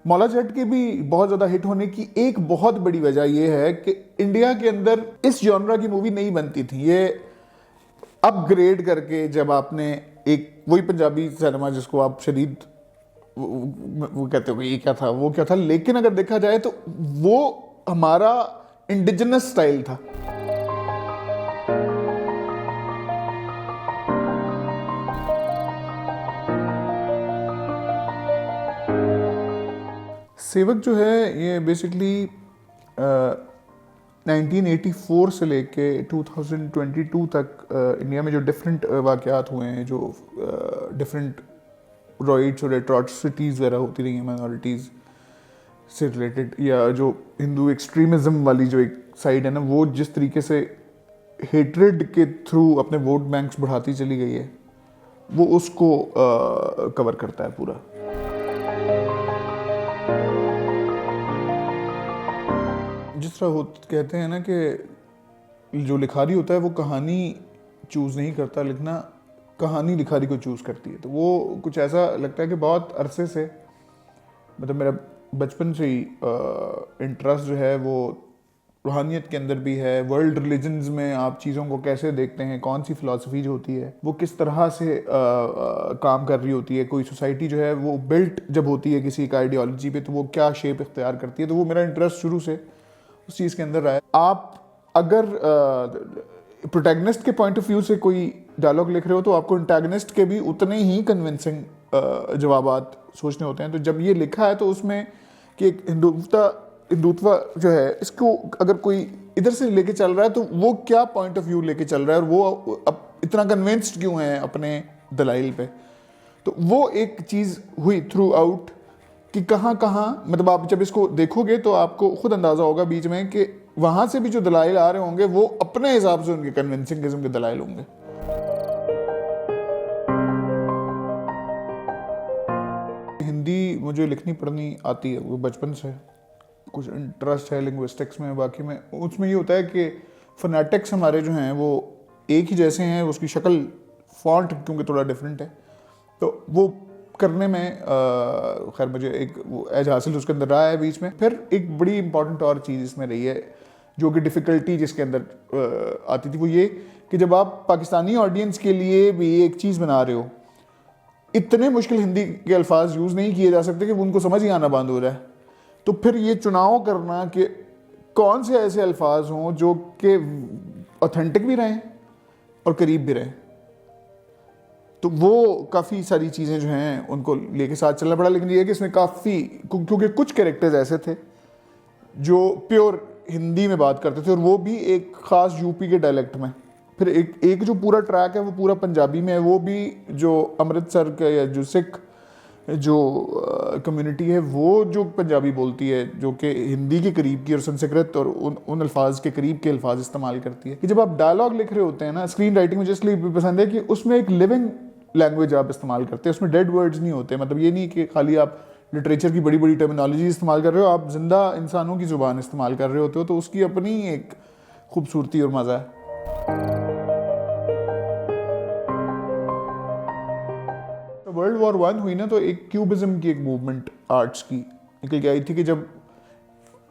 मौला जट के भी बहुत ज़्यादा हिट होने की एक बहुत बड़ी वजह यह है कि इंडिया के अंदर इस जॉनरा की मूवी नहीं बनती थी। ये अपग्रेड करके जब आपने एक वही पंजाबी सिनेमा जिसको आप शदीद वो कहते हो कि ये क्या था वो क्या था, लेकिन अगर देखा जाए तो वो हमारा इंडिजिनस स्टाइल था। सेवक जो है ये बेसिकली 1984 से लेके 2022 तक इंडिया में जो डिफरेंट वाक़यात हुए हैं, जो डिफरेंट रॉइट्स और एट्रॉसिटीज़ वगैरह होती रही हैं माइनॉरिटीज़ से रिलेटेड, या जो हिंदू एक्सट्रीमिज़म वाली जो एक साइड है ना, वो जिस तरीके से हेट्रेड के थ्रू अपने वोट बैंक्स बढ़ाती चली गई है, वो उसको कवर करता है पूरा। जिस तरह कहते हैं ना कि जो लिखारी होता है वो कहानी चूज़ नहीं करता, लिखना कहानी लिखारी को चूज़ करती है। तो वो कुछ ऐसा लगता है कि बहुत अरसे से, मतलब मेरा बचपन से ही इंटरेस्ट जो है वो रूहानियत के अंदर भी है। वर्ल्ड रिलीजन्स में आप चीज़ों को कैसे देखते हैं, कौन सी फ़िलासफ़ी जो होती है वो किस तरह से काम कर रही होती है, कोई सोसाइटी जो है वो बिल्ट जब होती है किसी एक आइडियोलॉजी पे तो वो क्या शेप इख्तियार करती है। तो वो मेरा इंटरेस्ट शुरू से उस चीज़ के अंदर रहा है। आप अगर प्रोटैगनिस्ट के पॉइंट ऑफ व्यू से कोई डायलॉग लिख रहे हो तो आपको एंटागनिस्ट के भी उतने ही कन्विंसिंग जवाबात सोचने होते हैं। तो जब ये लिखा है तो उसमें कि एक हिंदुत्व जो है इसको अगर कोई इधर से लेके चल रहा है तो वो क्या पॉइंट ऑफ व्यू लेके चल रहा है और वो अब इतना कन्विंस्ड क्यों है अपने दलाइल पे। तो वो एक चीज़ हुई थ्रू आउट कि कहाँ मतलब आप जब इसको देखोगे तो आपको खुद अंदाज़ा होगा बीच में कि वहाँ से भी जो दलाइल आ रहे होंगे वो अपने हिसाब से उनके कन्विंसिंग किस्म के दलाइल होंगे। हिंदी मुझे लिखनी पढ़नी आती है, वो बचपन से कुछ इंटरेस्ट है लिंग्विस्टिक्स में। बाकी में उसमें ये होता है कि फोनेटिक्स हमारे जो हैं वो एक ही जैसे हैं, उसकी शक्ल फॉन्ट क्योंकि थोड़ा डिफरेंट है, तो वो करने में खैर मुझे एक वो एज हासिल उसके अंदर रहा है बीच में। फिर एक बड़ी इंपॉर्टेंट और चीज़ इसमें रही है जो कि डिफ़िकल्टी जिसके अंदर आती थी, वो ये कि जब आप पाकिस्तानी ऑडियंस के लिए भी एक चीज़ बना रहे हो, इतने मुश्किल हिंदी के अल्फाज यूज़ नहीं किए जा सकते कि उनको समझ ही आना बंद हो रहा है। तो फिर ये चुनाव करना कि कौन से ऐसे अल्फाज हों जो कि ऑथेंटिक भी रहें और करीब भी रहें, तो वो काफ़ी सारी चीज़ें जो हैं उनको लेके साथ चलना पड़ा। लेकिन ये है कि इसमें काफ़ी, क्योंकि कुछ कैरेक्टर्स ऐसे थे जो प्योर हिंदी में बात करते थे और वो भी एक ख़ास यूपी के डायलेक्ट में। फिर एक जो पूरा ट्रैक है वो पूरा पंजाबी में है, वो भी जो अमृतसर का या जो सिख जो कम्युनिटी है वो जो पंजाबी बोलती है, जो कि हिंदी के करीब की और संस्कृत और उन अल्फाज के करीब के अल्फाज इस्तेमाल करती है। कि जब आप डायलॉग लिख रहे होते हैं ना, स्क्रीन राइटिंग मुझे इसलिए भी पसंद है कि उसमें एक लिविंग लैंग्वेज आप इस्तेमाल करते हैं, उसमें डेड वर्ड्स नहीं होते। मतलब ये नहीं कि खाली आप लिटरेचर की बड़ी बड़ी टर्मिनोलॉजी इस्तेमाल कर रहे हो, आप जिंदा इंसानों की ज़ुबान इस्तेमाल कर रहे होते हो, तो उसकी अपनी एक खूबसूरती और मज़ा है। वर्ल्ड वॉर 1 हुई ना, तो एक क्यूबिज्म की एक मूवमेंट आर्ट्स की निकल के आई थी कि जब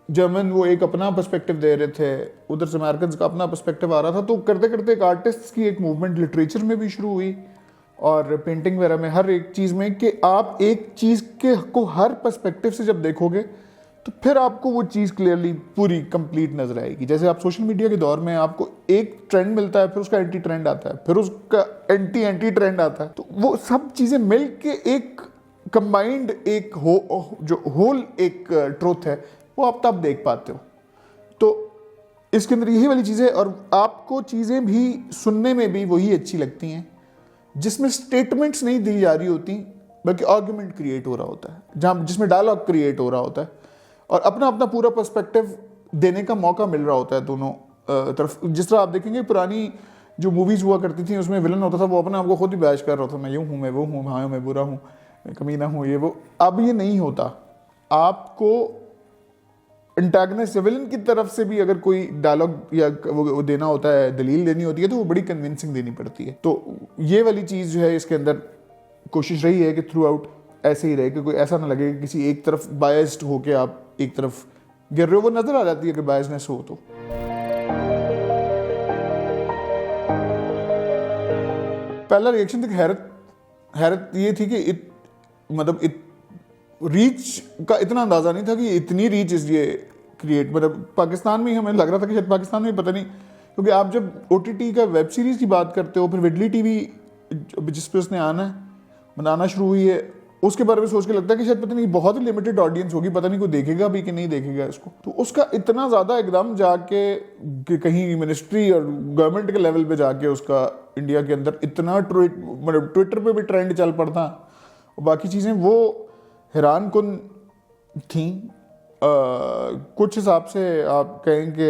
जर्मन वो एक अपना पर्सपेक्टिव दे रहे थे, उधर से अमेरिकन का अपना पर्सपेक्टिव आ रहा था, तो करते करते एक आर्टिस्ट की एक मूवमेंट लिटरेचर में भी शुरू हुई और पेंटिंग वगैरह में, हर एक चीज़ में, कि आप एक चीज़ के को हर पर्सपेक्टिव से जब देखोगे तो फिर आपको वो चीज़ क्लियरली पूरी कंप्लीट नजर आएगी। जैसे आप सोशल मीडिया के दौर में आपको एक ट्रेंड मिलता है, फिर उसका एंटी ट्रेंड आता है, फिर उसका एंटी ट्रेंड आता है, तो वो सब चीज़ें मिल के एक कंबाइंड एक जो होल एक ट्रूथ है वो आप तब देख पाते हो। तो इसके अंदर यही वाली चीज़ें, और आपको चीज़ें भी सुनने में भी वही अच्छी लगती हैं जिसमें स्टेटमेंट्स नहीं दी जा रही होती बल्कि आर्गुमेंट क्रिएट हो रहा होता है, जहाँ जिसमें डायलॉग क्रिएट हो रहा होता है और अपना अपना पूरा पर्सपेक्टिव देने का मौका मिल रहा होता है दोनों तरफ। जिस तरह आप देखेंगे पुरानी जो मूवीज़ हुआ करती थी उसमें विलन होता था, वो अपने आप को खुद ही बैश कर रहा था, मैं यूँ हूँ, मैं वो हूँ, हाँ मैं बुरा हूँ, मैं कमीना हूँ, ये वो। अब ये नहीं होता। आपको एंटागनिस्ट या विलन की तरफ से भी अगर कोई डायलॉग या वो देना होता है, दलील देनी होती है, तो वो बड़ी कन्विंसिंग देनी पड़ती है। तो ये वाली चीज़ जो है इसके अंदर कोशिश रही है कि थ्रू आउट ऐसे ही रहे कि कोई ऐसा ना लगे कि किसी एक तरफ बायस्ड होके आप एक तरफ गिर रहे हो। वो नज़र आ जाती है कि बायसनेस हो तो। पहला रिएक्शन थी हैरत ये थी कि रीच का इतना अंदाज़ा नहीं था कि इतनी रीच इसलिए क्रिएट, मतलब पाकिस्तान में ही हमें लग रहा था कि शायद पाकिस्तान में पता नहीं, क्योंकि आप जब OTT का वेब सीरीज़ की बात करते हो, फिर विडली टीवी जिस पे उसने बनाना शुरू हुई है, उसके बारे में सोच के लगता है कि शायद पता नहीं बहुत ही लिमिटेड ऑडियंस होगी, पता नहीं कोई देखेगा भी कि नहीं देखेगा इसको। तो उसका इतना ज़्यादा एकदम जाके कि कहीं मिनिस्ट्री और गवर्नमेंट के लेवल पे जाके उसका इंडिया के अंदर इतना मतलब ट्विटर पे भी ट्रेंड चल पड़ता और बाकी चीज़ें, वो हैरान कुन थी। कुछ हिसाब से आप कहें कि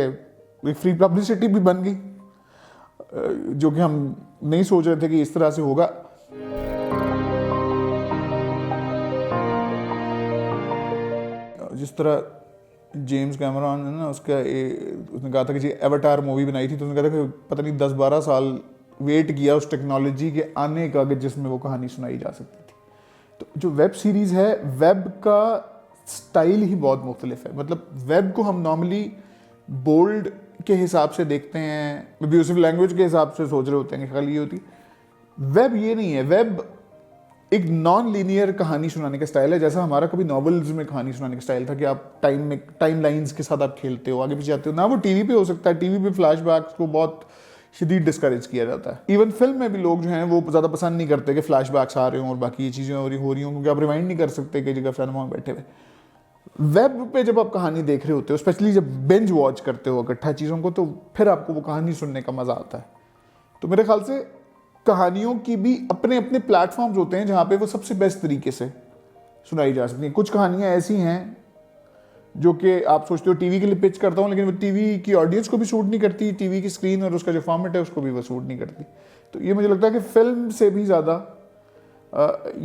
एक फ्री पब्लिसिटी भी बन गई, जो कि हम नहीं सोच रहे थे कि इस तरह से होगा। जिस तरह जेम्स कैमरॉन है ना, उसने कहा था कि जी एवाटार मूवी बनाई थी, तो उसने कहा था कि पता नहीं 10-12 साल वेट किया उस टेक्नोलॉजी के आने का जिसमें वो कहानी सुनाई जा सकती थी। तो जो वेब सीरीज़ है, वेब का स्टाइल ही बहुत मुख्तलिफ है। मतलब वेब को हम नॉर्मली बोल्ड के हिसाब से देखते हैं, अब्यूसिव लैंग्वेज के हिसाब से सोच रहे होते हैं कि खाली ये होती। वेब ये नहीं है। वेब एक नॉन लीनियर कहानी सुनाने का स्टाइल है, जैसा हमारा कभी नॉवेल्स में कहानी सुनाने का स्टाइल था कि आप टाइम लाइन्स के साथ आप खेलते हो, आगे पीछे जाते हो ना। वो टीवी पे हो सकता है, टीवी पे फ्लैशबैक्स को बहुत शदीद डिस्करेज किया जाता है। इवन फिल्म में भी लोग जो हैं वो ज़्यादा पसंद नहीं करते कि फ्लैशबैक्स आ रहे हों और बाकी ये चीज़ें हो रही हों, क्योंकि आप रिवाइंड नहीं कर सकते कि जगह फिल्म बैठे हुए। वेब पे जब आप कहानी देख रहे होते हो, स्पेशली जब बिंज वॉच करते हो इकट्ठा चीज़ों को, तो फिर आपको वो कहानी सुनने का मज़ा आता है। तो मेरे ख्याल से कहानियों की भी अपने अपने प्लेटफॉर्म्स होते हैं जहाँ पे वो सबसे बेस्ट तरीके से सुनाई जा सकती हैं। कुछ कहानियाँ ऐसी हैं जो कि आप सोचते हो टीवी के लिए पिच करता हूँ, लेकिन वो टीवी की ऑडियंस को भी सूट नहीं करती, टीवी की स्क्रीन और उसका जो फॉर्मेट है उसको भी वो सूट नहीं करती। तो ये मुझे लगता है कि फिल्म से भी ज़्यादा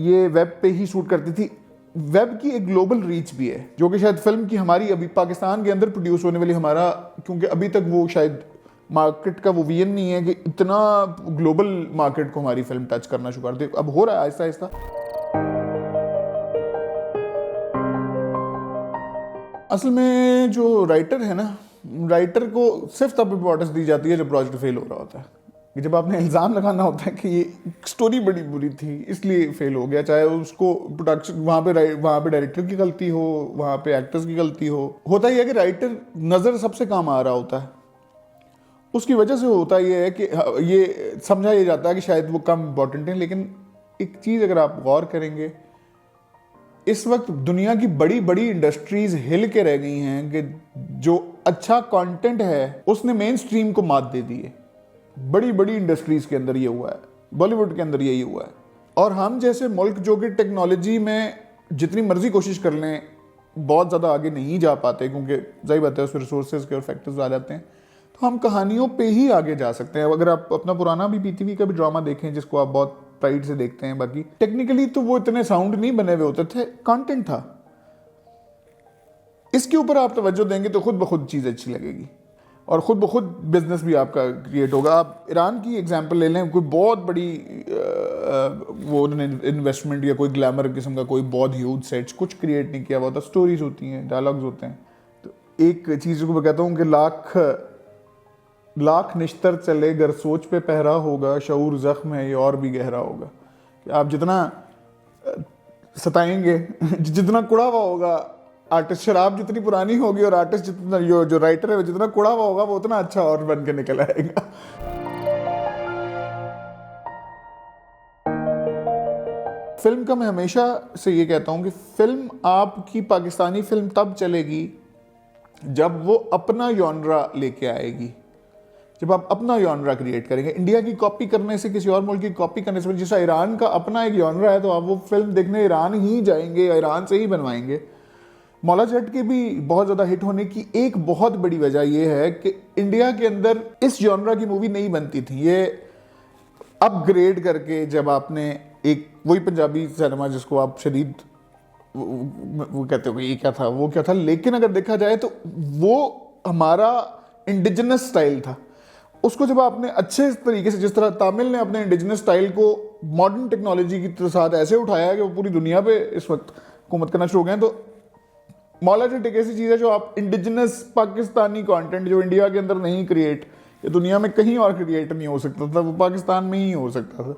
ये वेब पे ही सूट करती थी। वेब की एक ग्लोबल रीच भी है, जो कि शायद फिल्म की हमारी अभी पाकिस्तान के अंदर प्रोड्यूस होने वाली हमारा, क्योंकि अभी तक वो शायद मार्केट का वो विजन नहीं है कि इतना ग्लोबल मार्केट को हमारी फिल्म टच करना शुरू कर दे। अब हो रहा है आहिस्ता आहिस्ता। असल में जो राइटर है ना, राइटर को सिर्फ तब इम्पोर्टेंस दी जाती है जब प्रोजेक्ट फेल हो रहा होता है, कि जब आपने इल्ज़ाम लगाना होता है कि ये स्टोरी बड़ी बुरी थी इसलिए फेल हो गया, चाहे उसको प्रोडक्शन वहाँ पे डायरेक्टर की गलती हो, वहाँ पे एक्टर्स की गलती हो। होता ही है कि राइटर नज़र सबसे काम आ रहा होता है, उसकी वजह से होता ये है कि ये समझा ये जाता है कि शायद वो कम इम्पोर्टेंट है। लेकिन एक चीज़ अगर आप गौर करेंगे, इस वक्त दुनिया की बड़ी बड़ी इंडस्ट्रीज हिल के रह गई हैं कि जो अच्छा कंटेंट है उसने मेन स्ट्रीम को मात दे दी है। बड़ी बड़ी इंडस्ट्रीज के अंदर ये हुआ है, बॉलीवुड के अंदर यही हुआ है। और हम जैसे मुल्क जो कि टेक्नोलॉजी में जितनी मर्जी कोशिश कर लें बहुत ज़्यादा आगे नहीं जा पाते, क्योंकि सही बात है उसमें रिसोर्सेज के और फैक्टर्स आ जाते हैं। तो हम कहानियों पे ही आगे जा सकते हैं। अगर आप अपना पुराना भी PTV का भी ड्रामा देखें, जिसको आप बहुत प्राइड से देखते हैं, बाकी टेक्निकली तो वो इतने साउंड नहीं बने हुए होते थे, कंटेंट था। इसके ऊपर आप तवज्जो देंगे तो खुद ब खुद चीज़ अच्छी लगेगी और खुद ब खुद बिजनेस भी आपका क्रिएट होगा। आप ईरान की एग्जांपल ले लें, कोई बहुत बड़ी वो इन्वेस्टमेंट या कोई ग्लैमर किस्म का कोई बहुत ह्यूज सेट्स कुछ क्रिएट नहीं किया हुआ होता, स्टोरीज होती हैं, डायलॉग्स होते हैं। तो एक चीज़ को मैं कहता हूँ कि लाख निश्तर चले गर सोच पे पहरा होगा, शऊर जख्म है ये और भी गहरा होगा। कि आप जितना सताएंगे जितना कुड़ा हुआ होगा आर्टिस्ट, शराब जितनी पुरानी होगी और आर्टिस्ट जितना जो राइटर है वो जितना कुड़ा हुआ होगा, वो उतना अच्छा और बन के निकल आएगा। फिल्म का मैं हमेशा से ये कहता हूँ कि फिल्म आपकी पाकिस्तानी फिल्म तब चलेगी जब वो अपना जॉनरा लेके आएगी, जब आप अपना जॉनरा क्रिएट करेंगे। इंडिया की कॉपी करने से, किसी और मुल्क की कॉपी करने से, जैसा ईरान का अपना एक जॉनरा है तो आप वो फिल्म देखने ईरान ही जाएंगे या ईरान से ही बनवाएंगे। मौला जट की भी बहुत ज़्यादा हिट होने की एक बहुत बड़ी वजह यह है कि इंडिया के अंदर इस जॉनरा की मूवी नहीं बनती थी। ये अपग्रेड करके जब आपने एक वही पंजाबी सिनेमा जिसको आप शदीद वो कहते हो ये क्या था वो क्या था, लेकिन अगर देखा जाए तो वो हमारा इंडिजिनस स्टाइल था। उसको जब आपने अच्छे तरीके से, जिस तरह तामिल ने अपने इंडिजिनस स्टाइल को मॉडर्न टेक्नोलॉजी के साथ ऐसे उठाया कि वो पूरी दुनिया पे इस वक्त हुकूमत करना शुरू हो गए हैं, तो मौला जट एक ऐसी चीज़ है जो आप इंडिजिनस पाकिस्तानी कंटेंट जो इंडिया के अंदर नहीं क्रिएट, ये दुनिया में कहीं और क्रिएट नहीं हो सकता था, वो पाकिस्तान में ही हो सकता था।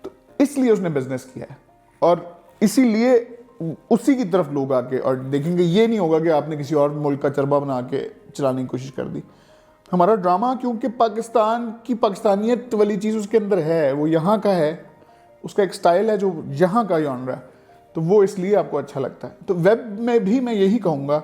तो इसलिए उसने बिजनेस किया है और इसीलिए उसी की तरफ लोग आके और देखेंगे। ये नहीं होगा कि आपने किसी और मुल्क का चरबा बना के चलाने की कोशिश कर दी। हमारा ड्रामा क्योंकि पाकिस्तान की पाकिस्तानियत वाली चीज़ उसके अंदर है, वो यहाँ का है, उसका एक स्टाइल है जो यहाँ का जॉनर है, तो वो इसलिए आपको अच्छा लगता है। तो वेब में भी मैं यही कहूँगा